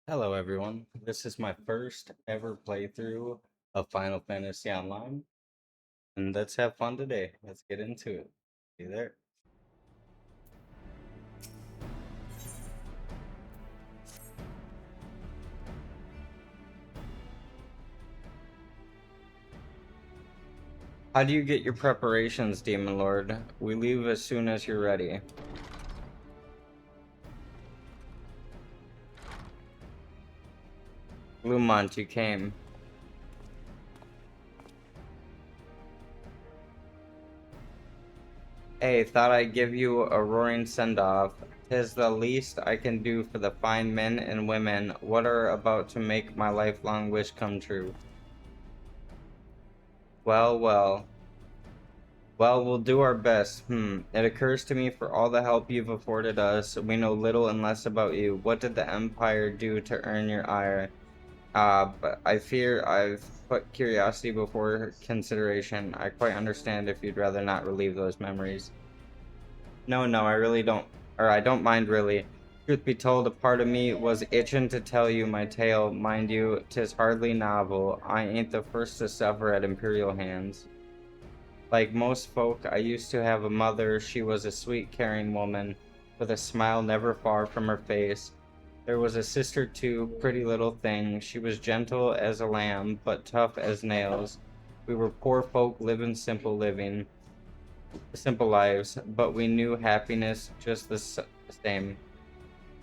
Hello everyone, this is my first ever playthrough of Final Fantasy Online, and let's have fun today. Let's get into it. See you there. How do you get your preparations, Demon Lord? We leave as soon as you're ready. Lumont, you came. Hey, thought I'd give you a roaring send-off. 'Tis the least I can do for the fine men and women what are about to make my lifelong wish come true. Well, well. Well, we'll do our best. It occurs to me for all the help you've afforded us, we know little and less about you. What did the Empire do to earn your ire? But I fear I've put curiosity before consideration. I quite understand if you'd rather not relive those memories. No, I really don't. Or I don't mind really. Truth be told, a part of me was itching to tell you my tale. Mind you, 'tis hardly novel. I ain't the first to suffer at Imperial hands. Like most folk, I used to have a mother. She was a sweet, caring woman, with a smile never far from her face. There was a sister too, pretty little thing. She was gentle as a lamb, but tough as nails. We were poor folk living simple lives, but we knew happiness just the same.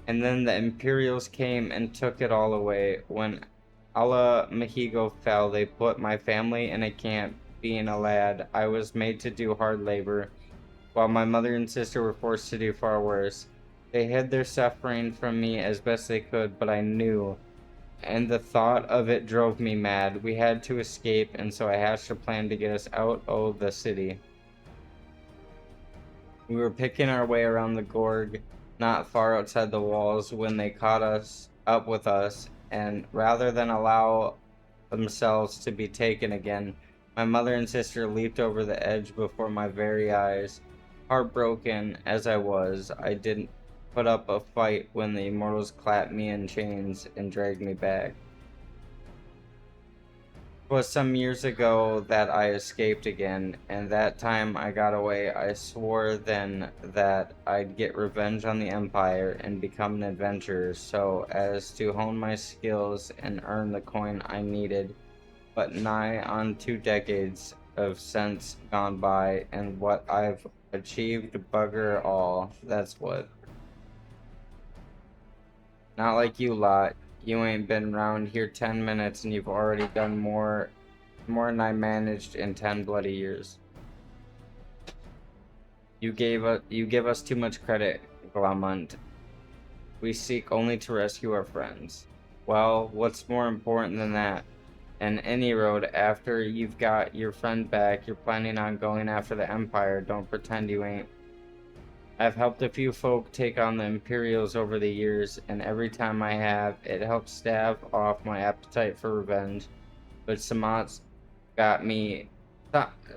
And then the Imperials came and took it all away. When Ala Mexico fell, they put my family in a camp. Being a lad, I was made to do hard labor, while my mother and sister were forced to do far worse. They hid their suffering from me as best they could, but I knew, and the thought of it drove me mad. We had to escape, and so I hatched a plan to get us out of the city. We were picking our way around the gorge, not far outside the walls, when they caught us up with us, and rather than allow themselves to be taken again, my mother and sister leaped over the edge before my very eyes. Heartbroken as I was, I didn't put up a fight when the immortals clapped me in chains and dragged me back. It was some years ago that I escaped again, and that time I got away, I swore then that I'd get revenge on the Empire and become an adventurer so as to hone my skills and earn the coin I needed. But nigh on 2 decades of since gone by, and what I've achieved bugger all, that's what. Not like you lot. You ain't been around here 10 minutes and you've already done more than I managed in 10 bloody years. You give us too much credit, Glamont. We seek only to rescue our friends. Well, what's more important than that? And any road, after you've got your friend back, you're planning on going after the Empire. Don't pretend you ain't. I've helped a few folk take on the Imperials over the years, and every time I have, it helps stave off my appetite for revenge. But Samat's got me.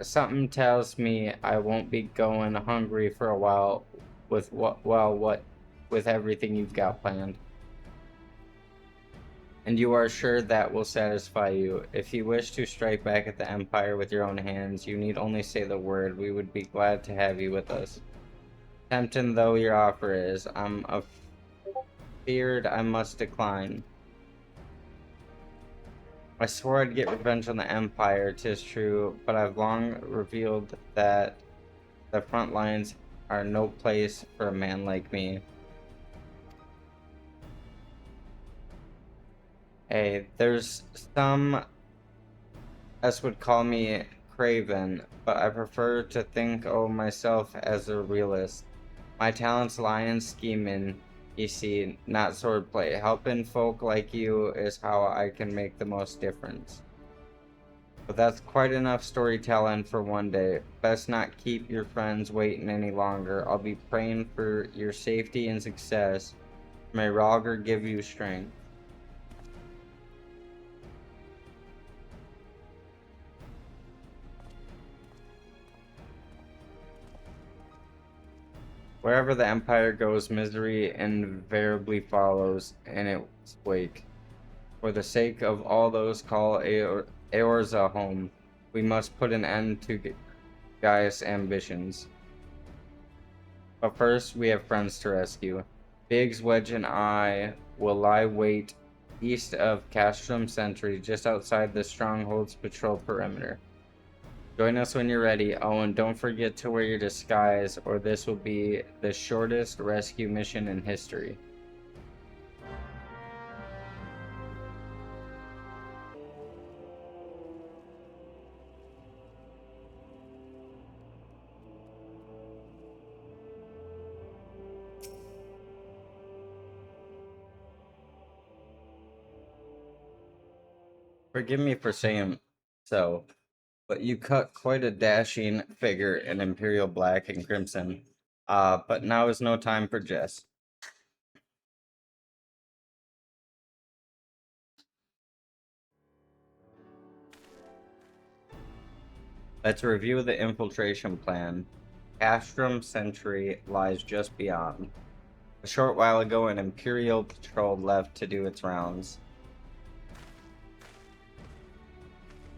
Something tells me I won't be going hungry for a while with what with everything you've got planned. And you are sure that will satisfy you. If you wish to strike back at the Empire with your own hands, you need only say the word. We would be glad to have you with us. Tempting though your offer is, I'm afeared I must decline. I swore I'd get revenge on the Empire, 'tis true, but I've long revealed that the front lines are no place for a man like me. Hey, there's some us would call me craven, but I prefer to think of myself as a realist. My talents lie in scheming, you see, not swordplay. Helping folk like you is how I can make the most difference. But that's quite enough storytelling for one day. Best not keep your friends waiting any longer. I'll be praying for your safety and success. May Rogger give you strength. Wherever the Empire goes, misery invariably follows in its wake. For the sake of all those call Eorza home, we must put an end to Gaius' ambitions. But first, we have friends to rescue. Biggs, Wedge, and I will lie wait east of Castrum Sentry, just outside the Stronghold's patrol perimeter. Join us when you're ready. Oh, and don't forget to wear your disguise, or this will be the shortest rescue mission in history. Forgive me for saying so, but you cut quite a dashing figure in Imperial Black and Crimson. But now is no time for jest. Let's review the infiltration plan. Castrum Sentry lies just beyond. A short while ago, an Imperial patrol left to do its rounds.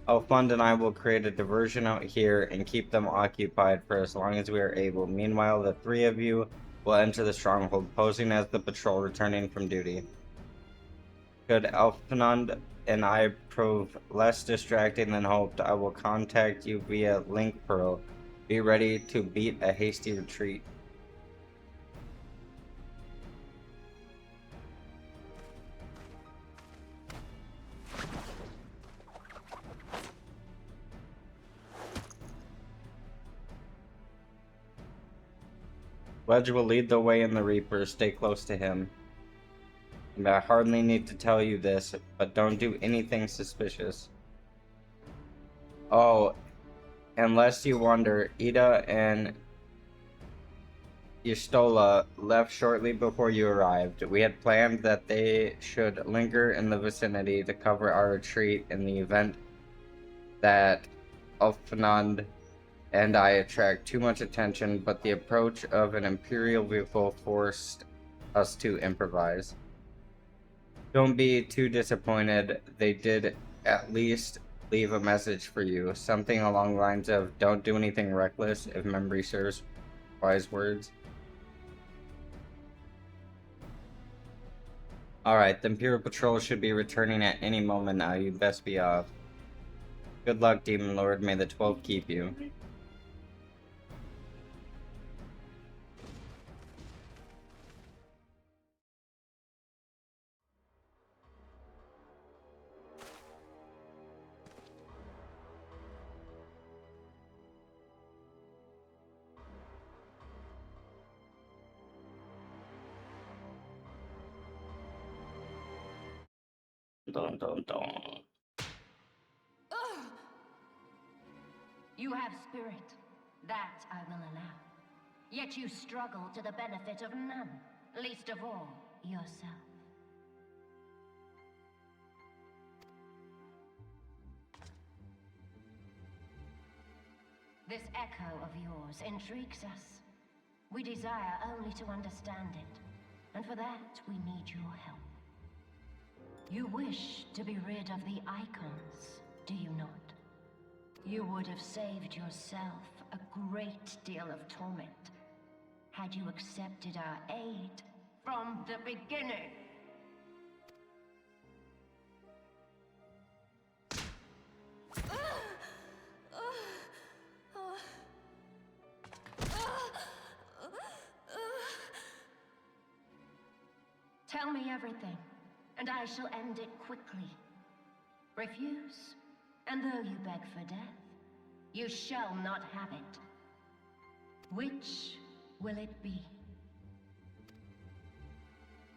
Elfund and I will create a diversion out here and keep them occupied for as long as we are able. Meanwhile, the three of you will enter the stronghold, posing as the patrol returning from duty. Should Elfund and I prove less distracting than hoped, I will contact you via Link Pearl. Be ready to beat a hasty retreat. Wedge will lead the way in the Reaper. Stay close to him. And I hardly need to tell you this, but don't do anything suspicious. Oh, unless you wonder, Ida and Yustola left shortly before you arrived. We had planned that they should linger in the vicinity to cover our retreat in the event that Ulfanand and I attract too much attention, but the approach of an Imperial vehicle forced us to improvise. Don't be too disappointed. They did at least leave a message for you. Something along the lines of, don't do anything reckless, if memory serves. Wise words. Alright, the Imperial Patrol should be returning at any moment now. You best be off. Good luck, Demon Lord. May the 12 keep you. Dun, dun, dun. You have spirit. That I will allow. Yet you struggle to the benefit of none, least of all, yourself. This echo of yours intrigues us. We desire only to understand it, and for that we need your help. You wish to be rid of the icons, do you not? You would have saved yourself a great deal of torment had you accepted our aid from the beginning. Tell me everything, and I shall end it quickly. Refuse, and though you beg for death, you shall not have it. Which will it be?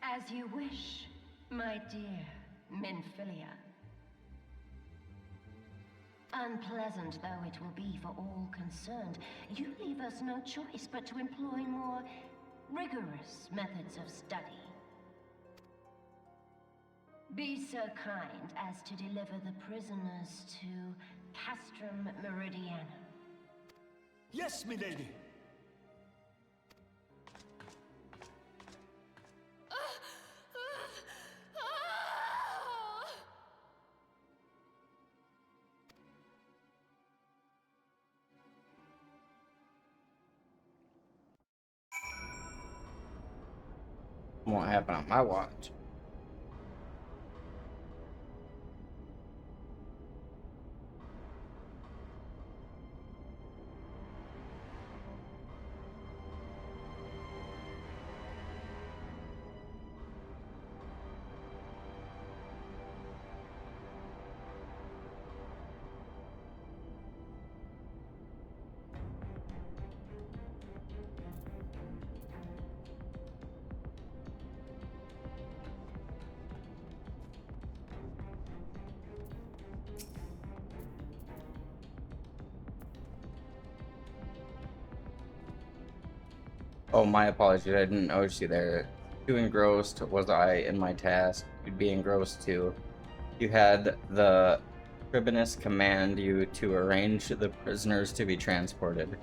As you wish, my dear Minfilia. Unpleasant though it will be for all concerned, you leave us no choice but to employ more rigorous methods of study. Be so kind as to deliver the prisoners to Castrum Meridianum. Yes, milady. Won't happen on my watch. Oh, my apologies. I didn't notice you there. Too engrossed was I in my task. You'd be engrossed too. You had the tribunus command you to arrange the prisoners to be transported.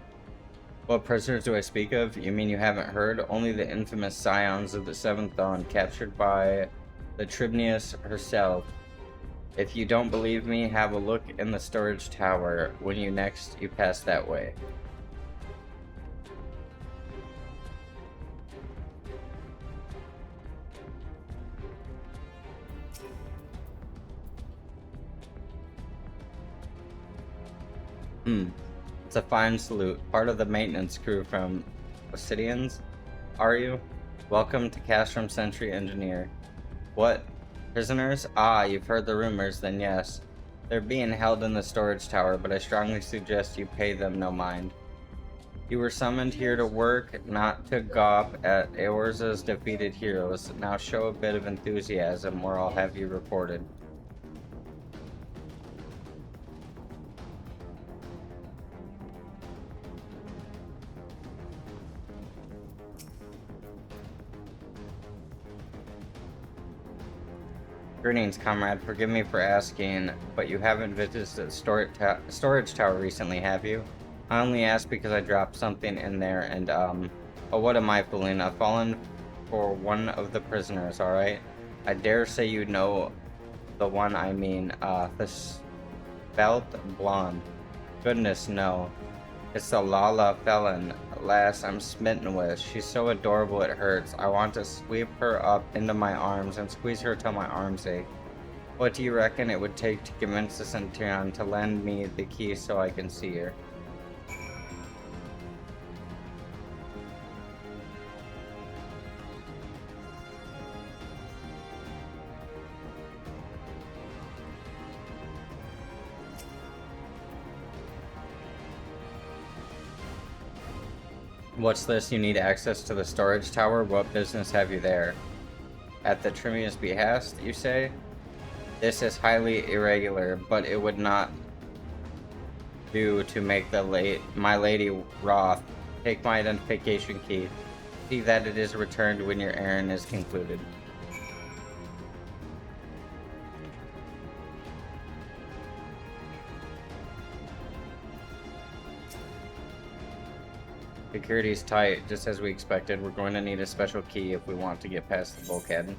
What prisoners do I speak of? You mean you haven't heard? Only the infamous scions of the Seventh Dawn, captured by the Tribunius herself. If you don't believe me, have a look in the storage tower when you pass that way. It's a fine salute. Part of the maintenance crew from Obsidians, are you? Welcome to Castrum Sentry Engineer. What? Prisoners? Ah, you've heard the rumors, then yes. They're being held in the storage tower, but I strongly suggest you pay them no mind. You were summoned here to work, not to gawp at Eorza's defeated heroes. Now show a bit of enthusiasm, or I'll have you reported. Greetings, comrade. Forgive me for asking, but you haven't visited the storage tower recently, have you? I only asked because I dropped something in there and, oh, what am I fooling? I've fallen for one of the prisoners, alright? I dare say you know the one I mean, the svelte blonde. Goodness, no. It's the Lala felon. Lass I'm smitten with. She's so adorable it hurts. I want to sweep her up into my arms and squeeze her till my arms ache. What do you reckon it would take to convince the Centurion to lend me the key so I can see her? What's this? You need access to the storage tower? What business have you there? At the Trimius' behest, you say? This is highly irregular, but it would not do to make my lady wroth. Take my identification key. See that it is returned when your errand is concluded. Security's tight, just as we expected. We're going to need a special key if we want to get past the bulkhead.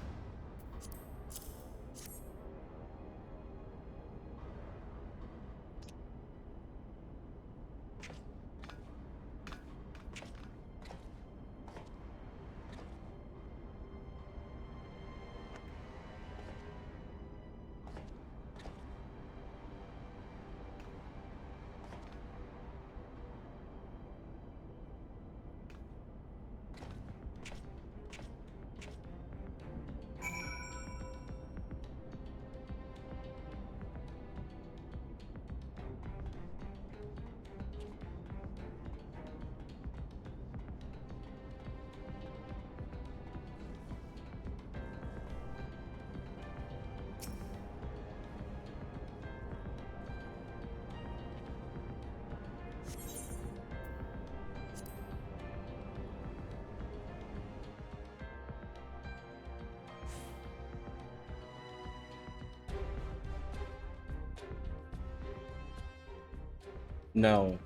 No.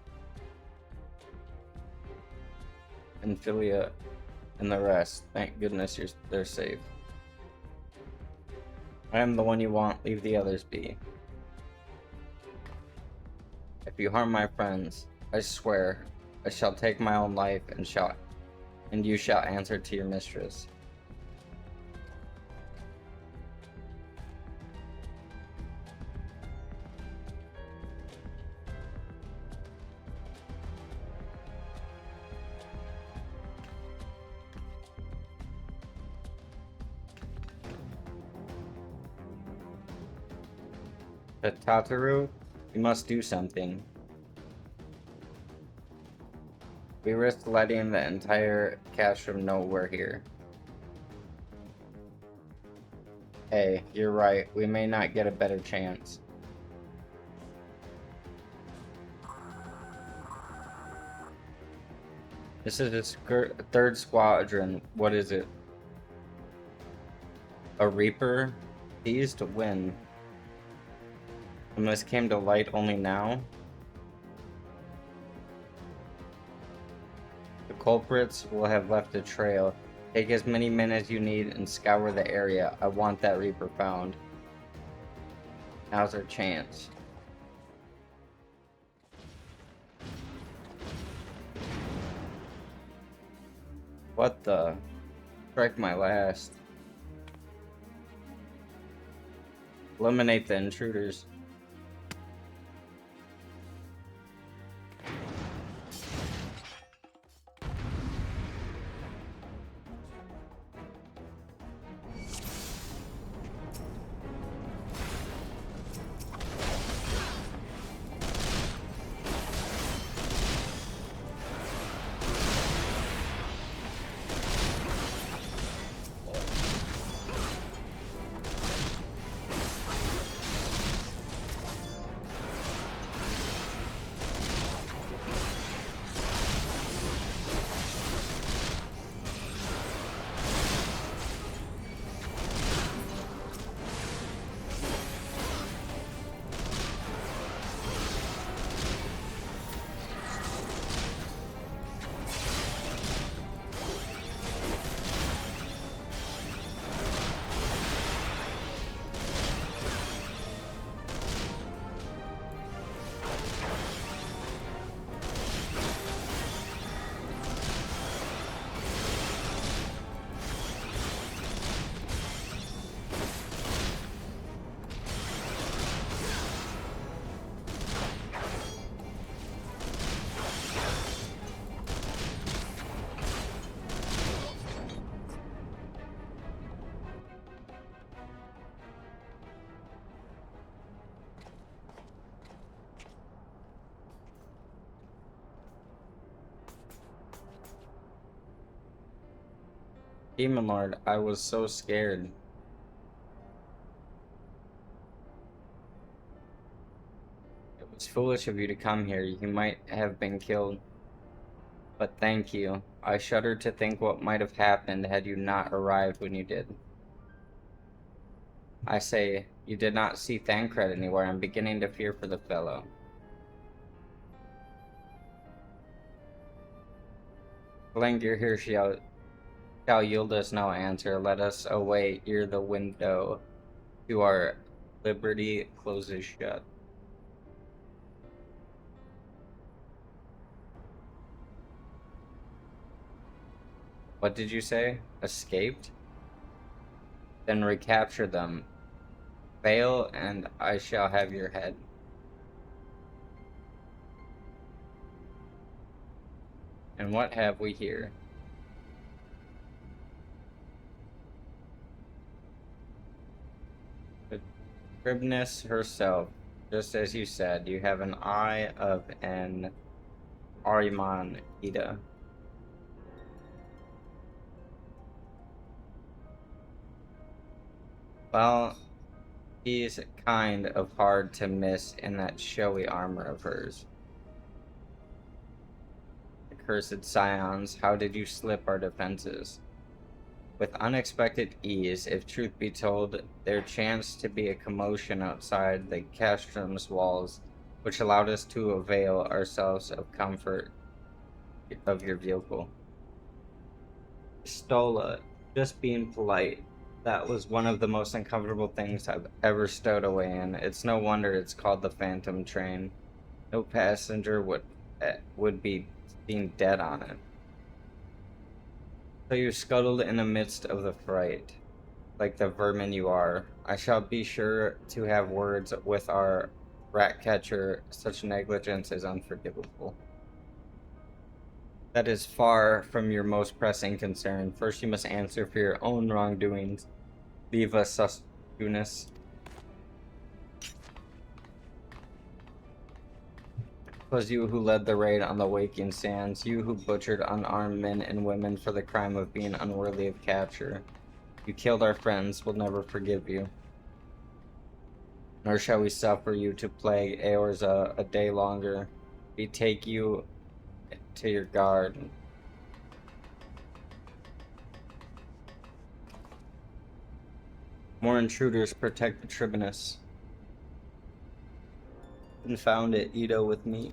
Amphilia and the rest. Thank goodness they're safe. I am the one you want. Leave the others be. If you harm my friends, I swear I shall take my own life and you shall answer to your mistress. The Tataru, you must do something. We risk letting the entire castrum know we're here. Hey, you're right. We may not get a better chance. This is the third squadron. What is it? A Reaper? Seized to win. And this came to light only now? The culprits will have left a trail. Take as many men as you need and scour the area. I want that Reaper found. Now's our chance. What the? Strike my last. Eliminate the intruders. Demon Lord, I was so scared. It was foolish of you to come here. You might have been killed. But thank you. I shudder to think what might have happened had you not arrived when you did. I say, you did not see Thancred anywhere. I'm beginning to fear for the fellow. Blangir here shall yield us no answer. Let us await ere the window to our liberty closes shut. What did you say? Escaped? Then recapture them. Fail, and I shall have your head. And what have we here? The Tribness herself, just as you said, you have an eye of an Ariman Ida. Well, he's kind of hard to miss in that showy armor of hers. Accursed scions, how did you slip our defenses? With unexpected ease, if truth be told, there chanced to be a commotion outside the castrum's walls, which allowed us to avail ourselves of comfort of your vehicle. Stola, just being polite. That was one of the most uncomfortable things I've ever stowed away in. It's no wonder it's called the Phantom Train. No passenger would be seen dead on it. So you scuttled in the midst of the fright, like the vermin you are. I shall be sure to have words with our rat catcher. Such negligence is unforgivable. That is far from your most pressing concern. First you must answer for your own wrongdoings. Viva sus Eunice. 'Twas you who led the raid on the waking sands, you who butchered unarmed men and women for the crime of being unworthy of capture. You killed our friends, we'll never forgive you. Nor shall we suffer you to plague Eorza a day longer. We take you to your guard. More intruders protect the tribunus. And found it, Ito with me.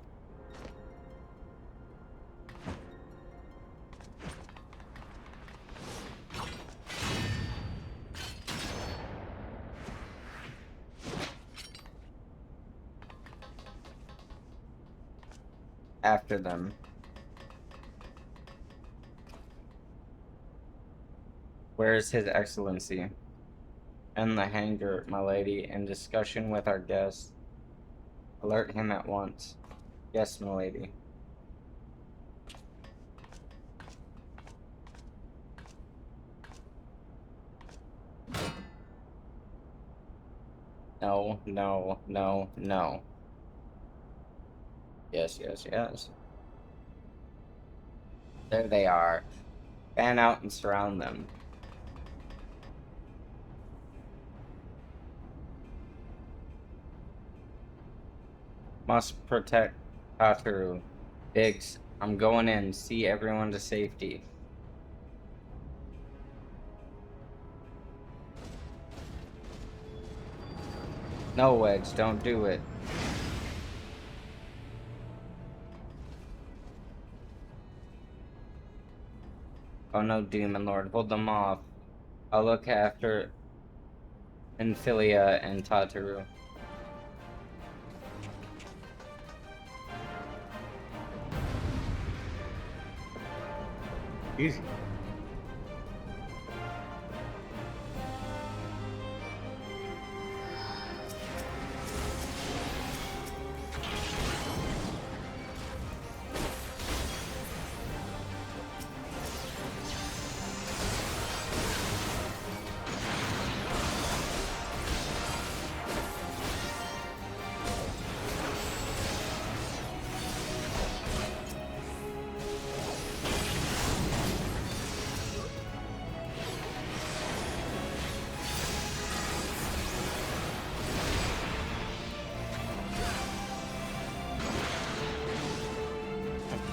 After them. Where is His Excellency? End the hangar, my lady, in discussion with our guest. Alert him at once. Yes, my lady. No, no, no, no. Yes, yes, yes. There they are. Fan out and surround them. Must protect Tataru. Biggs, I'm going in. See everyone to safety. No, Wedge, don't do it. Oh no, Demon Lord, hold them off. I'll look after Infilia and Tataru. Easy.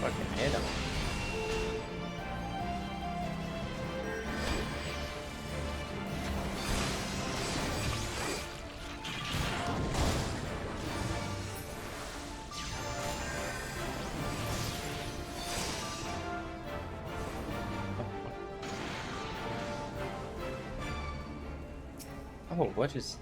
Fucking hit him. Oh, what is...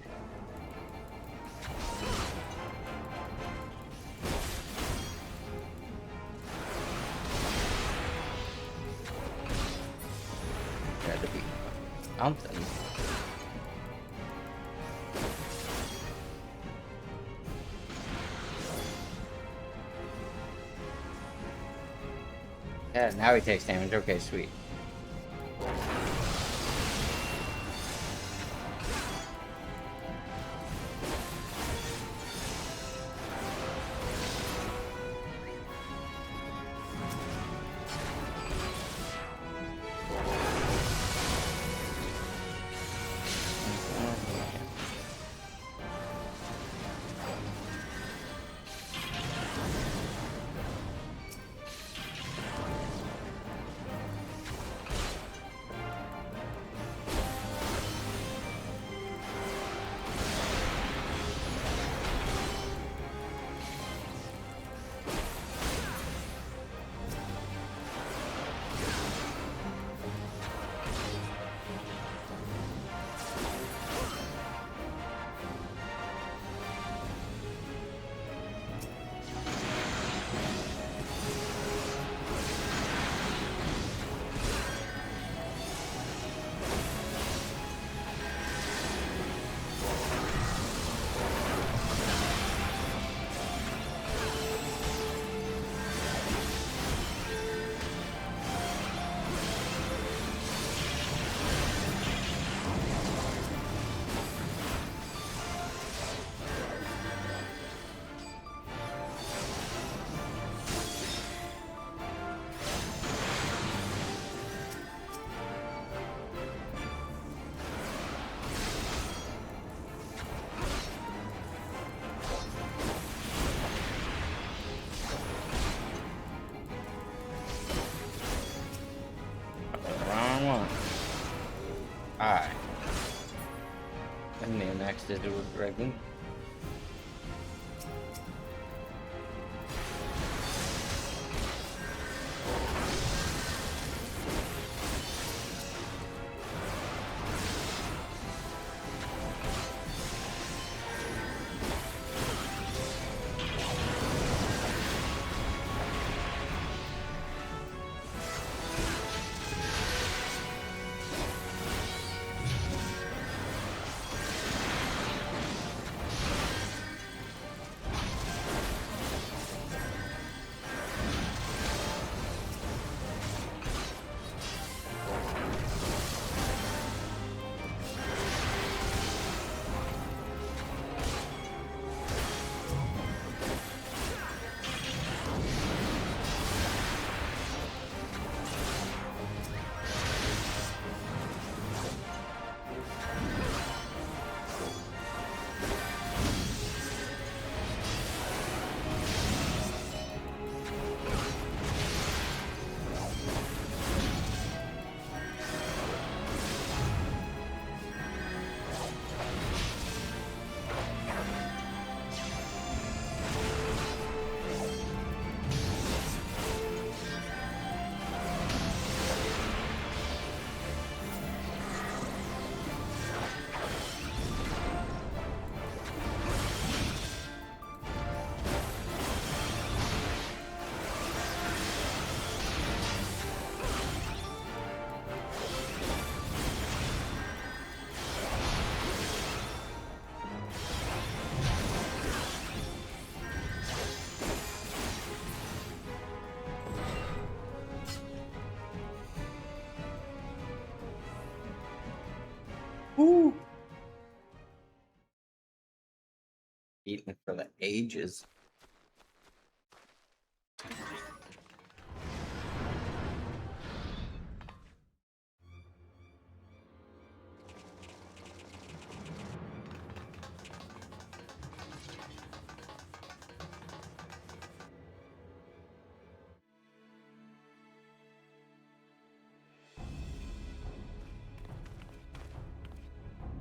Had to be something. Yeah, now he takes damage. Okay, sweet. Did it with Dragon. Woo! Eating it for the ages.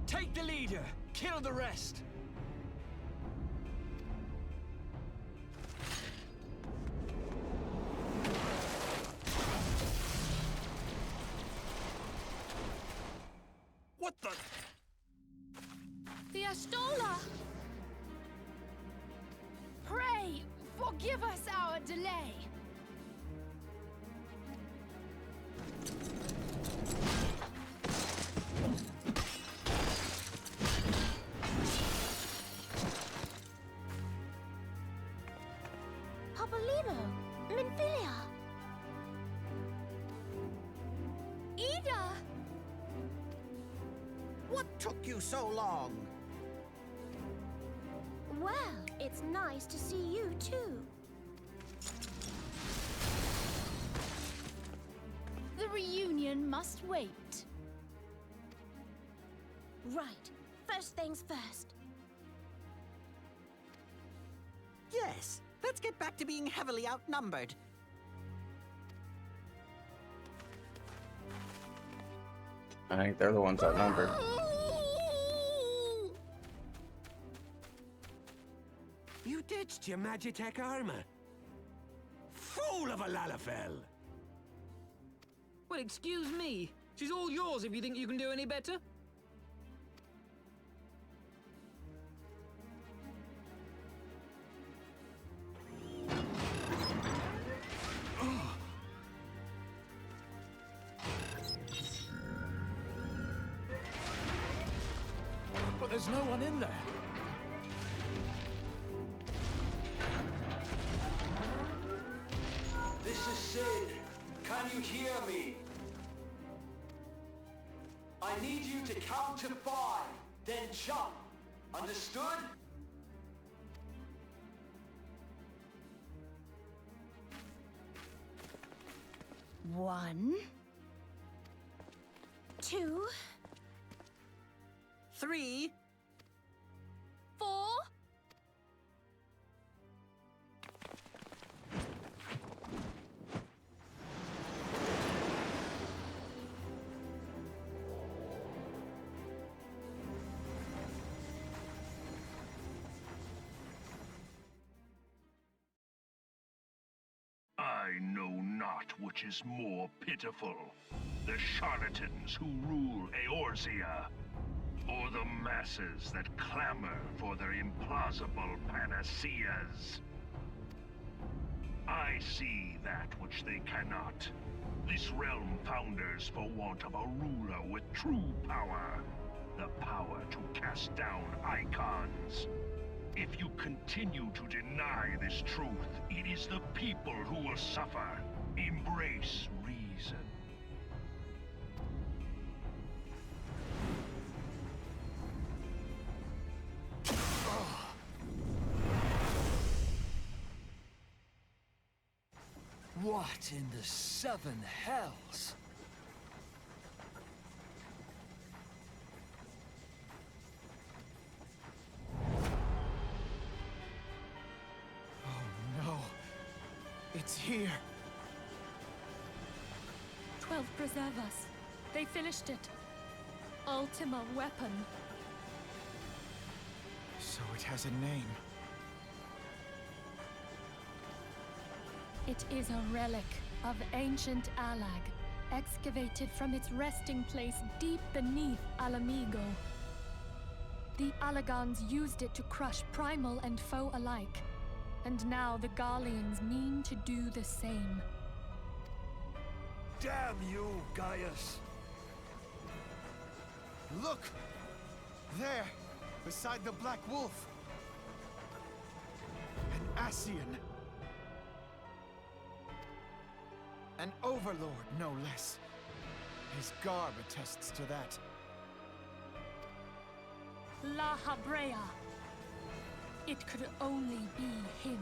Take the leader, kill the rest. What the? The Astola! Pray, forgive us our delay. Papolino, Minfilia. Ida! What took you so long? Well, it's nice to see you too. The reunion must wait. Right. First things first. Yes, let's get back to being heavily outnumbered. I think they're the ones outnumbered. You ditched your Magitech armor. Fool of a Lalafell! Well, excuse me. She's all yours if you think you can do any better. But there's no one in there. This is Sid. Can you hear me? I need you to count to 5, then jump. Understood? One, 2, 3, 4. I know not which is more pitiful, the charlatans who rule Eorzea, or the masses that clamor for their implausible panaceas. I see that which they cannot. This realm founders for want of a ruler with true power. The power to cast down icons. If you continue to deny this truth, it is the people who will suffer. Embrace reason. What in the seven hells? Oh no. It's here. 12 preserve us. They finished it. Ultima weapon. So it has a name. It is a relic of ancient Alag, excavated from its resting place deep beneath Alamigo. The Alagans used it to crush primal and foe alike, and now the Garleans mean to do the same. Damn you, Gaius! Look! There, beside the Black Wolf. An Ascian. An overlord, no less. His garb attests to that. La Habrea. It could only be him.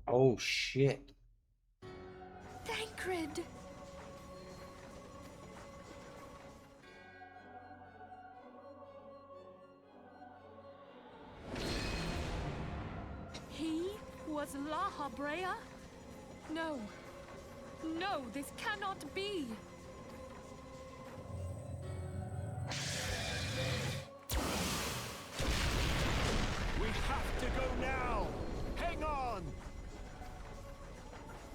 Oh shit. Thancred! He was La Habrea? No. No, this cannot be! We have to go now! Hang on!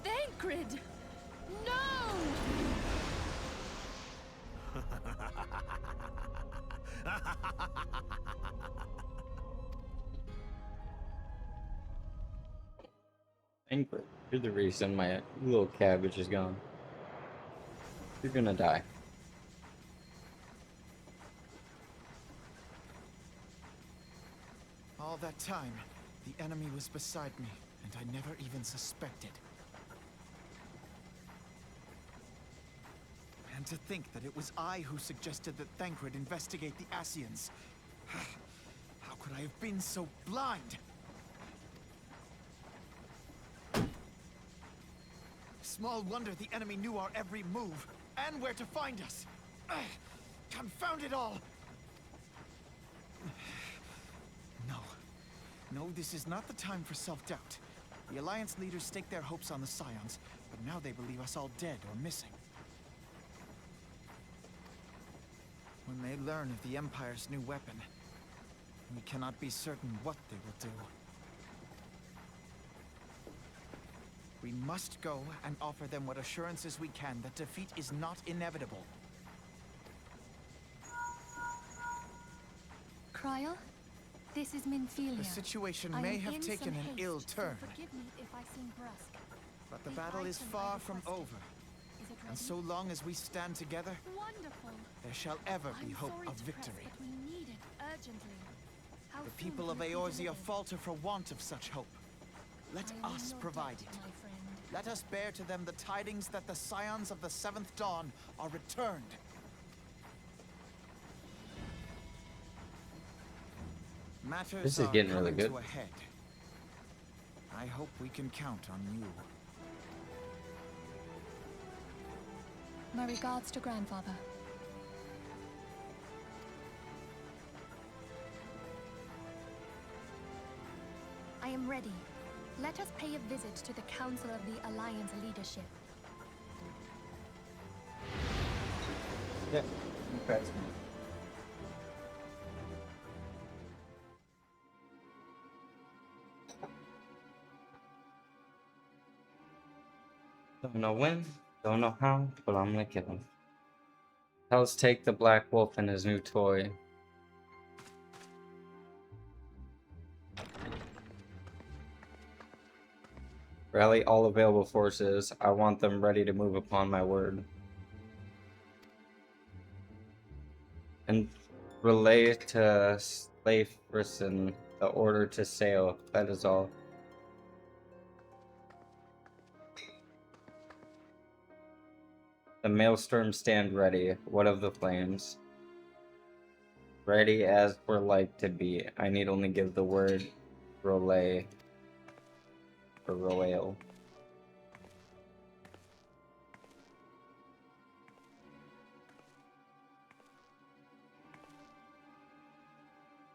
Thancred! No! Angry. You're the reason my little cabbage is gone. You're gonna die. All that time, the enemy was beside me, and I never even suspected. And to think that it was I who suggested that Thancred investigate the Ascians. How could I have been so blind? Small wonder the enemy knew our every move, and where to find us. Confound it all! No, this is not the time for self-doubt. The Alliance leaders staked their hopes on the Scions, but now they believe us all dead or missing. When they learn of the Empire's new weapon, we cannot be certain what they will do. We must go and offer them what assurances we can that defeat is not inevitable. Cryle, this is Minfilia. The situation I may am have in taken some an haste, ill so turn, forgive me if I seem brusque. but the The battle is item far I from requested. over. Is it And ready? so long as we stand together, Wonderful. there shall ever be I'm hope sorry of to press, victory. but we need it urgently. How The soon people of can it be Eorzea delivered? falter for want of such hope. Let I am in us your provide debt, it. my friend. Let us bear to them the tidings that the Scions of the Seventh Dawn are returned. Matters This is are getting really coming good. to a head. I hope we can count on you. My regards to grandfather. I am ready. Let us pay a visit to the Council of the Alliance leadership. Yeah. Impressed me. Don't know when, don't know how, but I'm gonna kill him. Let's take the Black Wolf and his new toy. Rally all available forces. I want them ready to move upon my word. And relay to Slayfrison the order to sail. That is all. The maelstrom stand ready. What of the flames? Ready as we're like to be. I need only give the word relay or royal.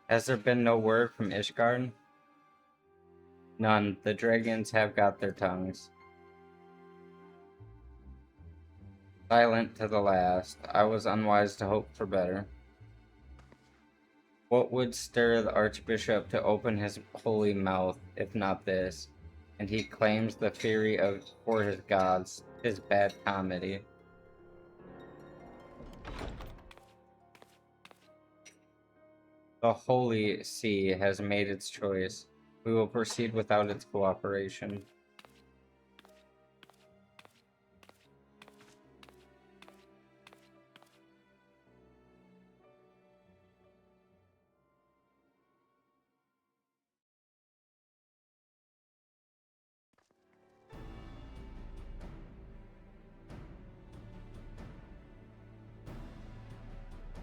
Has there been no word from Ishgard? None. The dragons have got their tongues. Silent to the last. I was unwise to hope for better. What would stir the archbishop to open his holy mouth, if not this? And he claims the fury for his gods, his bad comedy. The Holy See has made its choice. We will proceed without its cooperation.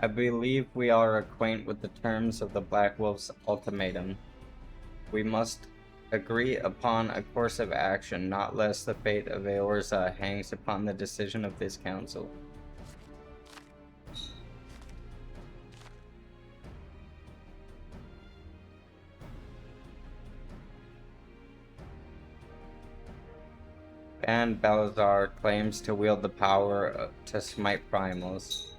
I believe we are acquainted with the terms of the Black Wolf's ultimatum. We must agree upon a course of action, not less the fate of Eorza hangs upon the decision of this council. And Balazar claims to wield the power to smite primals.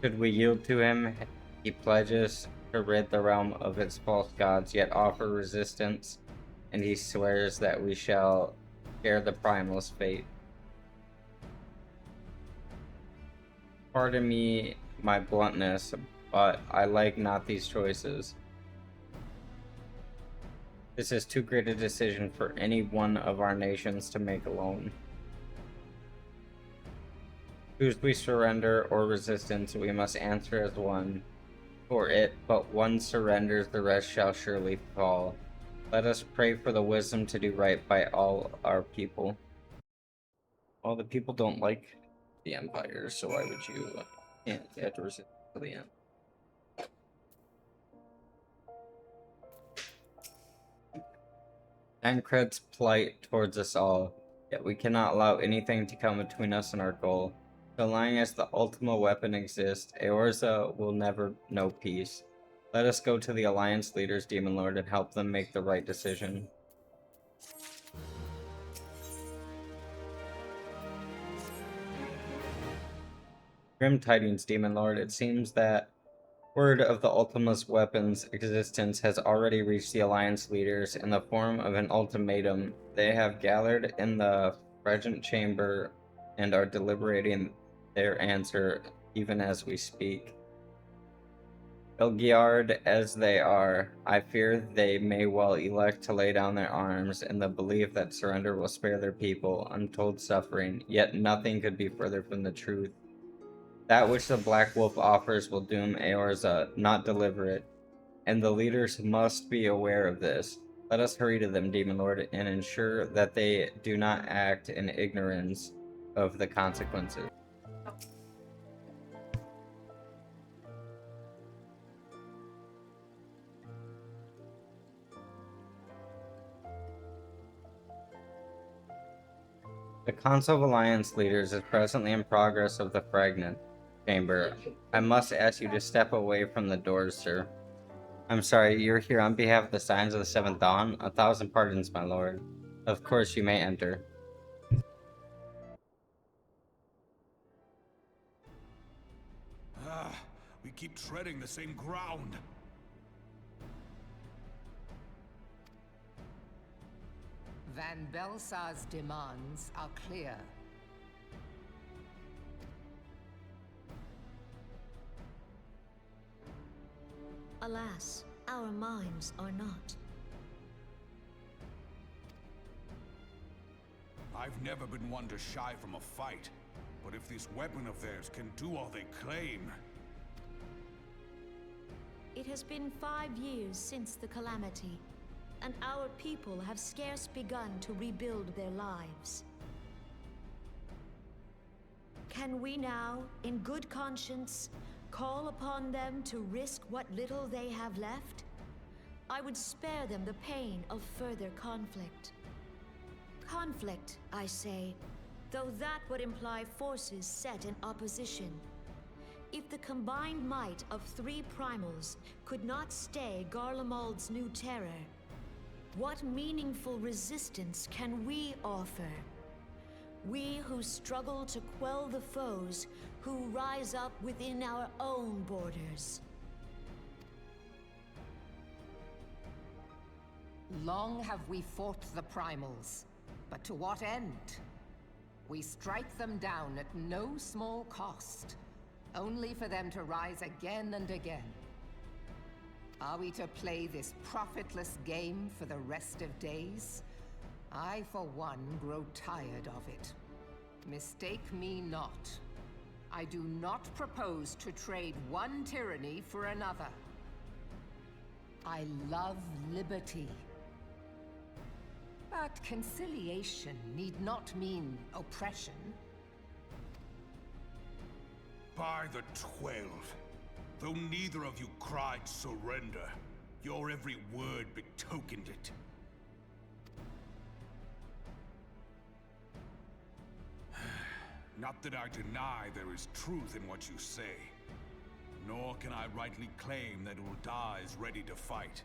Should we yield to him, he pledges to rid the realm of its false gods, yet offer resistance, and he swears that we shall share the primal's fate. Pardon me my bluntness, but I like not these choices. This is too great a decision for any one of our nations to make alone. Choose we surrender or resistance, we must answer as one. For it, but one surrenders, the rest shall surely fall. Let us pray for the wisdom to do right by all our people. All the people don't like the Empire, so why would you have to resist to the end? Tancred's plight towards us all, yet we cannot allow anything to come between us and our goal. So long as the ultimate weapon exists, Eorza will never know peace. Let us go to the Alliance leaders, Demon Lord, and help them make the right decision. Grim tidings, Demon Lord. It seems that word of the Ultima's weapon's existence has already reached the Alliance leaders in the form of an ultimatum. They have gathered in the Regent Chamber and are deliberating their answer even as we speak. Belgiard as they are, I fear they may well elect to lay down their arms in the belief that surrender will spare their people untold suffering, yet nothing could be further from the truth. That which the Black Wolf offers will doom Eorza, not deliver it, and the leaders must be aware of this. Let us hurry to them, Demon Lord, and ensure that they do not act in ignorance of the consequences. The Council of Alliance Leaders is presently in progress of the Fragment Chamber. I must ask you to step away from the doors, sir. I'm sorry, you're here on behalf of the Signs of the Seventh Dawn? 1,000 pardons, my lord. Of course, you may enter. We keep treading the same ground. Van Belsar's demands are clear. Alas, our minds are not. I've never been one to shy from a fight, but if this weapon of theirs can do all they claim... It has been 5 years since the calamity, and our people have scarce begun to rebuild their lives. Can we now, in good conscience, call upon them to risk what little they have left? I would spare them the pain of further conflict. Conflict, I say, though that would imply forces set in opposition. If the combined might of 3 primals could not stay Garlemald's new terror, what meaningful resistance can we offer? We who struggle to quell the foes who rise up within our own borders. Long have we fought the primals, but to what end? We strike them down at no small cost, only for them to rise again and again. Are we to play this profitless game for the rest of days? I, for one, grow tired of it. Mistake me not. I do not propose to trade one tyranny for another. I love liberty. But conciliation need not mean oppression. By the 12, though neither of you cried surrender, your every word betokened it. Not that I deny there is truth in what you say, nor can I rightly claim that Ul'dah is ready to fight.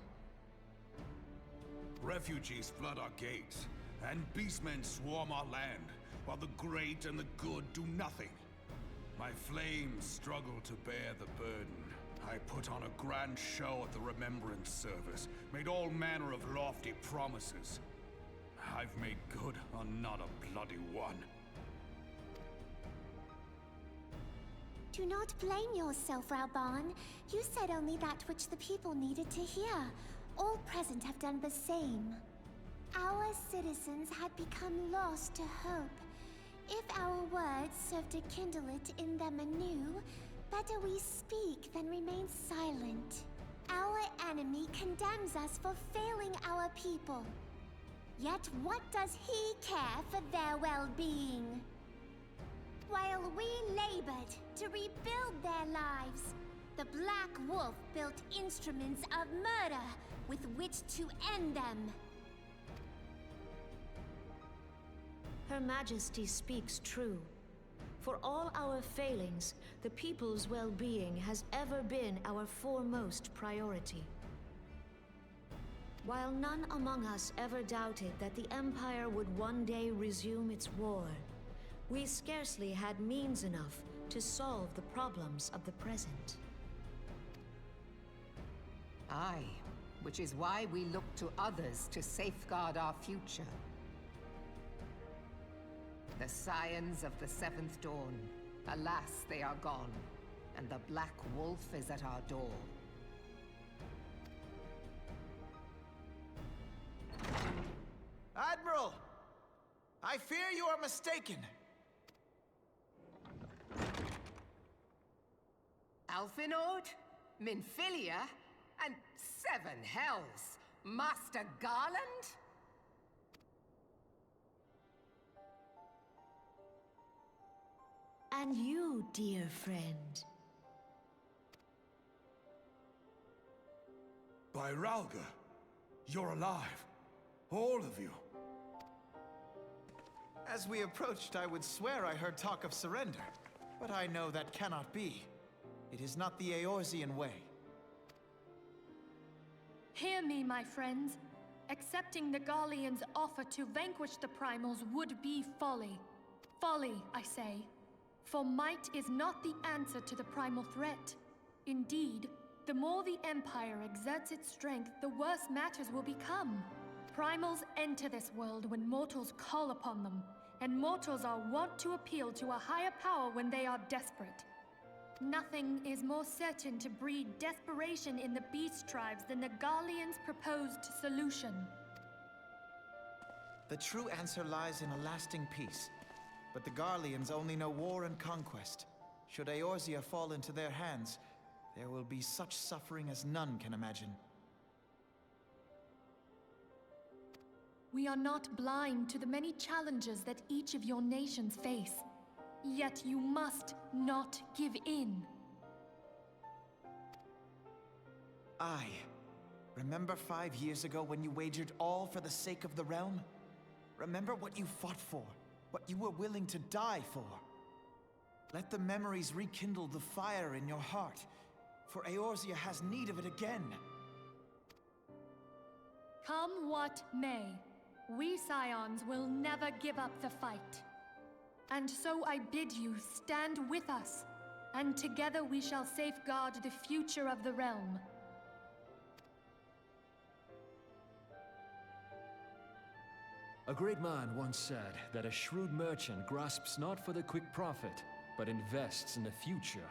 Refugees flood our gates, and beastmen swarm our land, while the great and the good do nothing. My flames struggle to bear the burden. I put on a grand show at the Remembrance Service, made all manner of lofty promises. I've made good on not a bloody one. Do not blame yourself, Raoban. You said only that which the people needed to hear. All present have done the same. Our citizens had become lost to hope. If our words serve to kindle it in them anew, better we speak than remain silent. Our enemy condemns us for failing our people. Yet what does he care for their well-being? While we labored to rebuild their lives, the Black Wolf built instruments of murder with which to end them. Her Majesty speaks true. For all our failings, the people's well-being has ever been our foremost priority. While none among us ever doubted that the Empire would one day resume its war, we scarcely had means enough to solve the problems of the present. Aye, which is why we look to others to safeguard our future. The scions of the Seventh Dawn, alas, they are gone, and the Black Wolf is at our door. Admiral! I fear you are mistaken. Alfinord, Minfilia, and 7 hells! Master Garland? And you, dear friend. By Ralga, you're alive. All of you. As we approached, I would swear I heard talk of surrender. But I know that cannot be. It is not the Eorzean way. Hear me, my friends. Accepting the Garleans' offer to vanquish the Primals would be folly. Folly, I say. For might is not the answer to the primal threat. Indeed, the more the Empire exerts its strength, the worse matters will become. Primals enter this world when mortals call upon them, and mortals are wont to appeal to a higher power when they are desperate. Nothing is more certain to breed desperation in the beast tribes than the Garleans' proposed solution. The true answer lies in a lasting peace. But the Garleans only know war and conquest. Should Eorzea fall into their hands, there will be such suffering as none can imagine. We are not blind to the many challenges that each of your nations face. Yet you must not give in. Remember 5 years ago when you wagered all for the sake of the realm? Remember what you fought for, what you were willing to die for. Let the memories rekindle the fire in your heart, for Eorzea has need of it again. Come what may, we Scions will never give up the fight. And so I bid you stand with us, and together we shall safeguard the future of the realm. A great man once said that a shrewd merchant grasps not for the quick profit, but invests in the future.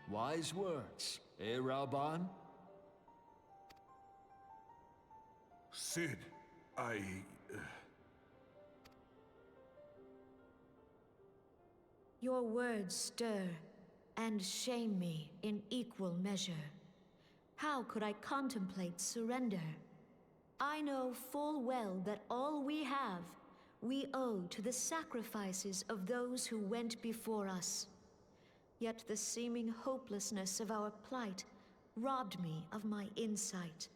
Wise words, eh, Rauban? Sid, Your words stir and shame me in equal measure. How could I contemplate surrender? I know full well that all we have, we owe to the sacrifices of those who went before us. Yet the seeming hopelessness of our plight robbed me of my insight.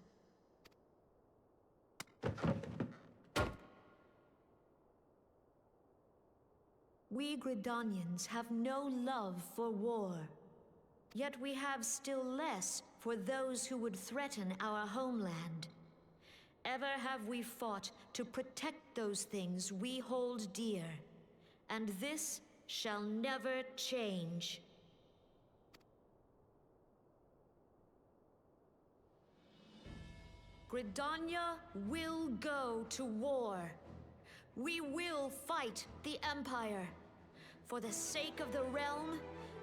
We Gridanians have no love for war. Yet we have still less for those who would threaten our homeland. Ever have we fought to protect those things we hold dear, and this shall never change. Gridania will go to war. We will fight the Empire for the sake of the realm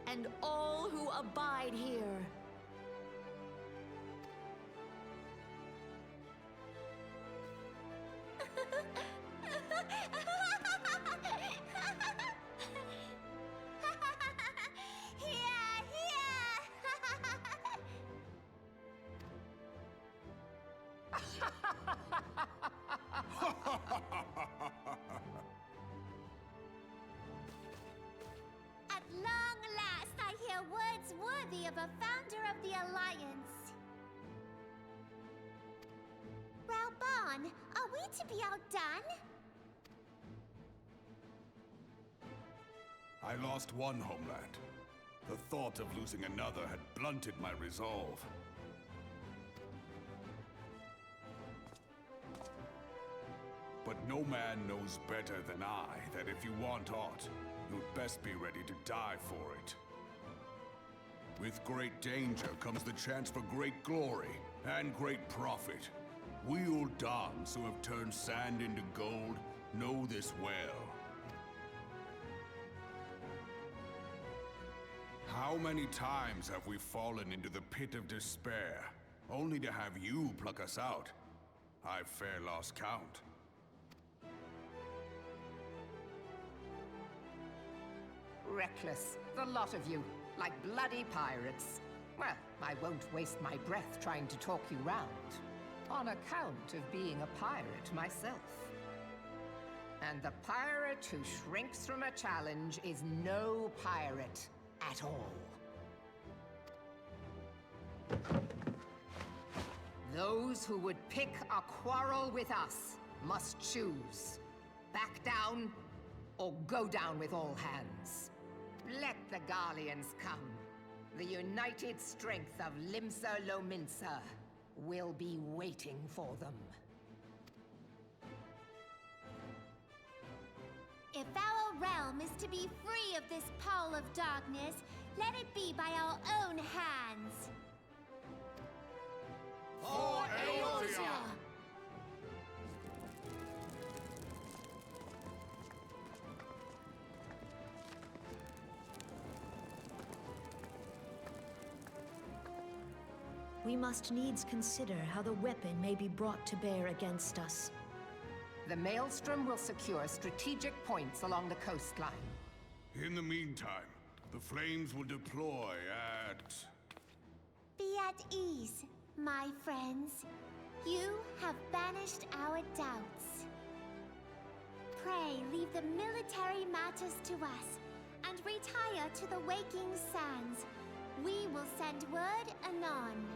and all who abide here. At long last, I hear words worthy of a founder of the Alliance. Rauban, are we to be outdone? I lost one homeland. The thought of losing another had blunted my resolve. But no man knows better than I that if you want aught, you'd best be ready to die for it. With great danger comes the chance for great glory and great profit. We Uldans who have turned sand into gold know this well. How many times have we fallen into the pit of despair, only to have you pluck us out? I've fair lost count. Reckless, the lot of you, like bloody pirates. Well, I won't waste my breath trying to talk you round, on account of being a pirate myself. And the pirate who shrinks from a challenge is no pirate at all. Those who would pick a quarrel with us must choose. Back down, or go down with all hands. Let the Garleans come. The united strength of Limsa Lominsa will be waiting for them. If our realm is to be free of this pall of darkness, let it be by our own hands. For Eorzea! we must needs consider how the weapon may be brought to bear against us. The Maelstrom will secure strategic points along the coastline. In the meantime, the flames will deploy at... Be at ease, my friends. You have banished our doubts. Pray leave the military matters to us, and retire to the waking sands. We will send word anon.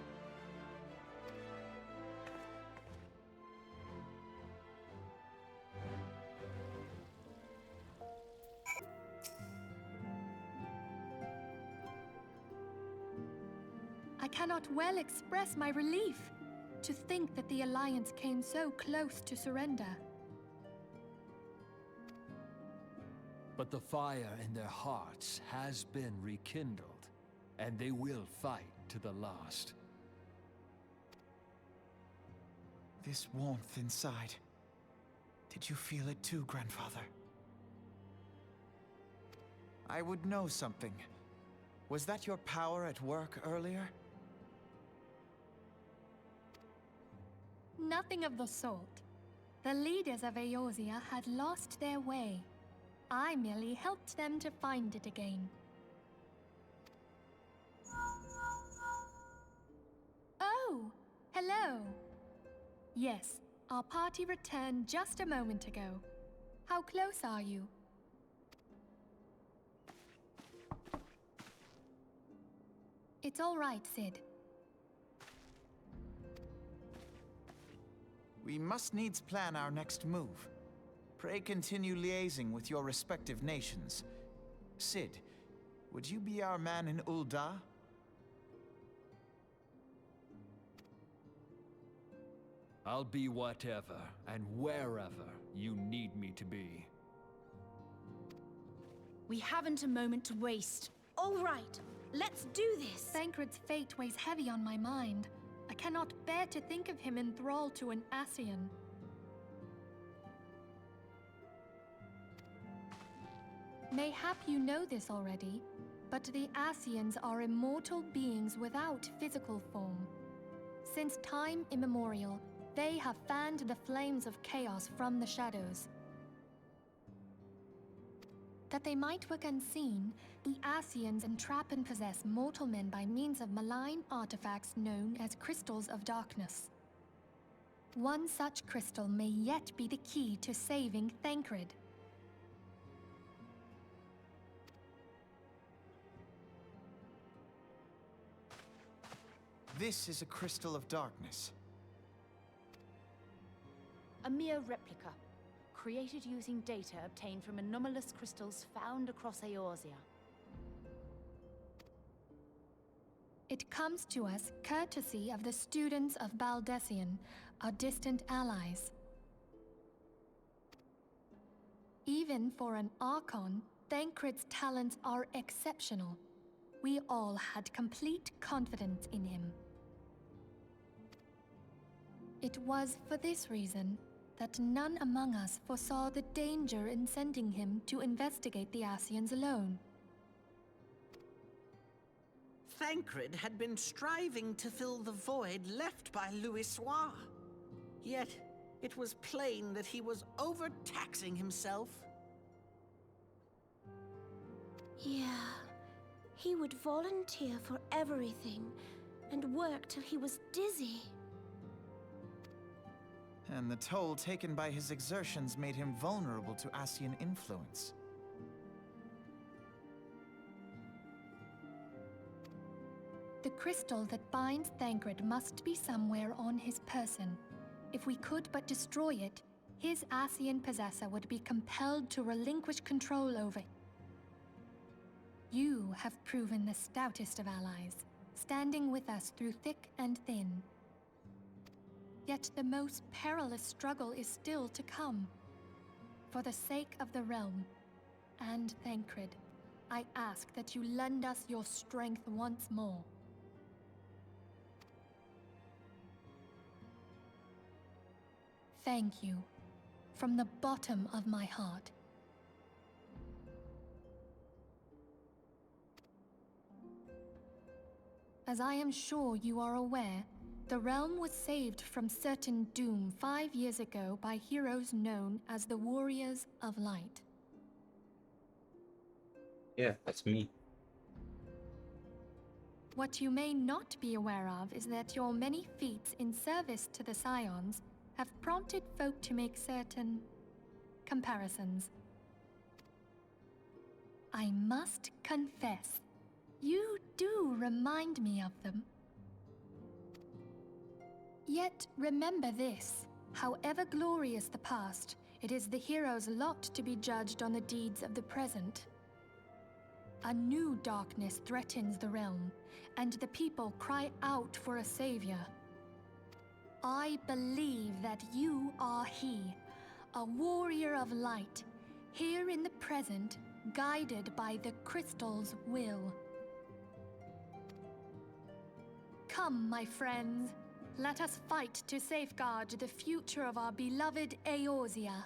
I cannot well express my relief to think that the Alliance came so close to surrender. But the fire in their hearts has been rekindled, and they will fight to the last. This warmth inside. Did you feel it too, Grandfather? I would know something. Was that your power at work earlier? Nothing of the sort. The leaders of Eorzea had lost their way. I merely helped them to find it again. Oh, hello. Yes, our party returned just a moment ago. How close are you? It's all right, Cid. We must needs plan our next move. Pray continue liaising with your respective nations. Cid, would you be our man in Ul'dah? I'll be whatever and wherever you need me to be. We haven't a moment to waste. All right, let's do this! Thancred's fate weighs heavy on my mind. I cannot bear to think of him in thrall to an Ascian. Mayhap you know this already, but the Ascians are immortal beings without physical form. Since time immemorial, they have fanned the flames of chaos from the shadows. That they might work unseen, the Ascians entrap and possess mortal men by means of malign artifacts known as crystals of darkness. One such crystal may yet be the key to saving Thancred. This is a crystal of darkness. A mere replica, created using data obtained from anomalous crystals found across Eorzea. It comes to us courtesy of the students of Baldessian, our distant allies. Even for an Archon, Thancred's talents are exceptional. We all had complete confidence in him. It was for this reason that none among us foresaw the danger in sending him to investigate the Ascians alone. Thancred had been striving to fill the void left by Louisoix. Yet, it was plain that he was overtaxing himself. Yeah, he would volunteer for everything and work till he was dizzy. And the toll taken by his exertions made him vulnerable to Ascian influence. The crystal that binds Thancred must be somewhere on his person. If we could but destroy it, his Ascian possessor would be compelled to relinquish control over it. You have proven the stoutest of allies, standing with us through thick and thin. Yet the most perilous struggle is still to come. For the sake of the realm, and Thancred, I ask that you lend us your strength once more. Thank you, from the bottom of my heart. As I am sure you are aware, the realm was saved from certain doom 5 years ago by heroes known as the Warriors of Light. Yeah, that's me. What you may not be aware of is that your many feats in service to the Scions have prompted folk to make certain comparisons. I must confess, you do remind me of them. Yet remember this, however glorious the past, it is the hero's lot to be judged on the deeds of the present. A new darkness threatens the realm, and the people cry out for a savior. I believe that you are he, a warrior of light, here in the present, guided by the crystal's will. Come, my friends, let us fight to safeguard the future of our beloved Eorzea.